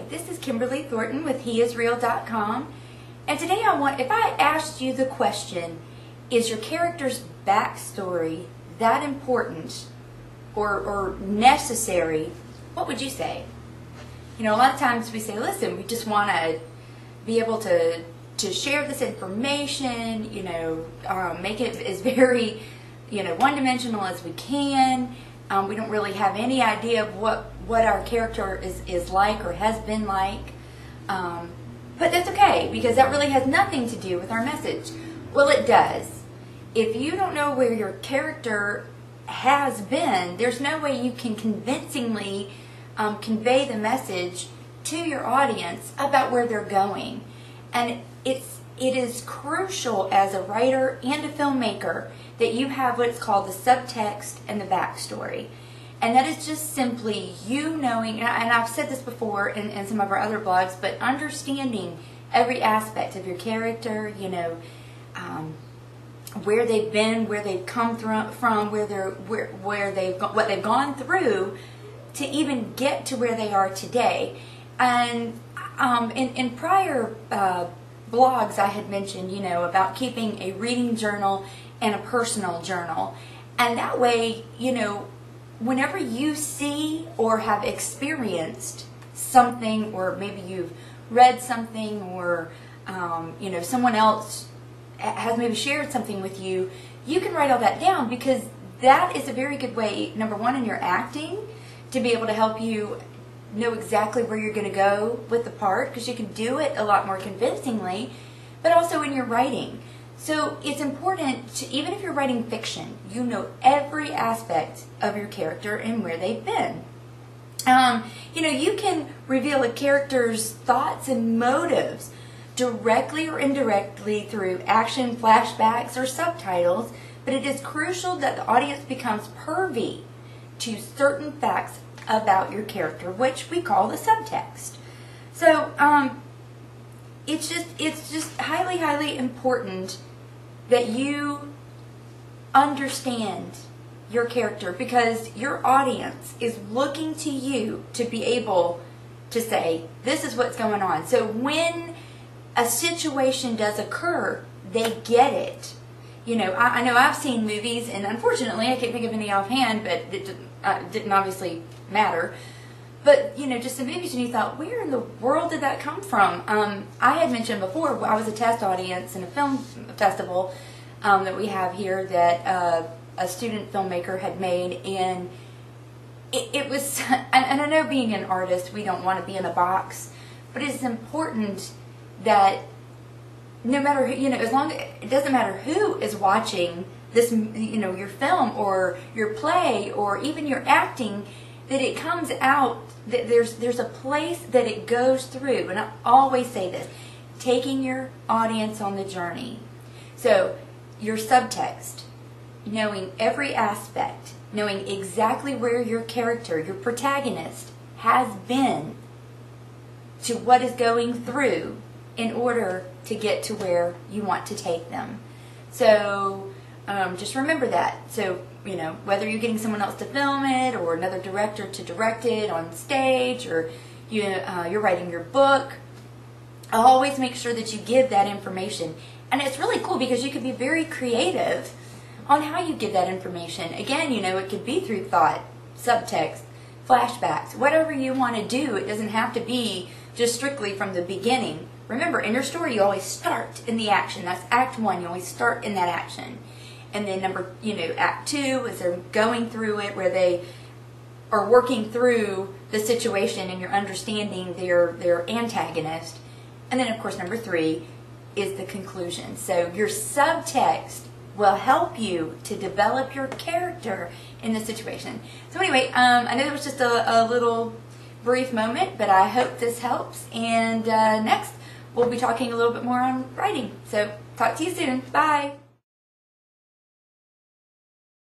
this is Kimberly Thornton with HeIsReal.com, and today if I asked you the question, is your character's backstory that important or necessary, what would you say? You know, a lot of times we say, listen, we just want to be able to share this information, you know, make it as very, you know, one-dimensional as we can. We don't really have any idea of what our character is like or has been like. But that's okay, because that really has nothing to do with our message. Well, it does. If you don't know where your character has been, there's no way you can convincingly convey the message to your audience about where they're going. And it is crucial as a writer and a filmmaker that you have what's called the subtext and the backstory. And that is just simply you knowing, and I've said this before in some of our other blogs, but understanding every aspect of your character, you know, where they've been, where they've come from, what they've gone through to even get to where they are today. And in prior blogs I had mentioned, you know, about keeping a reading journal and a personal journal. And that way, you know, whenever you see or have experienced something, or maybe you've read something, or you know, someone else has maybe shared something with you, you can write all that down, because that is a very good way, number one, in your acting, to be able to help you know exactly where you're going to go with the part, because you can do it a lot more convincingly, but also in your writing. So it's important to, even if you're writing fiction, you know every aspect of your character and where they've been. You know, you can reveal a character's thoughts and motives directly or indirectly through action, flashbacks, or subtitles, but it is crucial that the audience becomes privy to certain facts about your character, which we call the subtext. So it's just highly important that you understand your character, because your audience is looking to you to be able to say, this is what's going on. So when a situation does occur, they get it. You know, I know I've seen movies, and unfortunately I can't think of any offhand, but it didn't obviously matter. But, you know, just some movies, and you thought, where in the world did that come from? I had mentioned before, I was a test audience in a film festival that we have here that a student filmmaker had made, and it was, and I know being an artist, we don't want to be in a box, but it's important that no matter who, you know, as long as it doesn't matter who is watching this, you know, your film or your play or even your acting, that it comes out, that there's a place that it goes through. And I always say this, taking your audience on the journey. So your subtext, knowing every aspect, knowing exactly where your character, your protagonist, has been to what is going through in order to get to where you want to take them. So just remember that. So, you know, whether you're getting someone else to film it, or another director to direct it on stage, or you're writing your book, always make sure that you give that information. And it's really cool, because you can be very creative on how you give that information. Again, you know, it could be through thought, subtext, flashbacks, whatever you want to do. It doesn't have to be just strictly from the beginning. Remember, in your story, you always start in the action. That's Act 1. You always start in that action. And then Act 2 is they're going through it, where they are working through the situation and you're understanding their antagonist. And then, of course, number 3 is the conclusion. So your subtext will help you to develop your character in the situation. So anyway, I know there was just a little brief moment, but I hope this helps. And next, we'll be talking a little bit more on writing. So talk to you soon. Bye.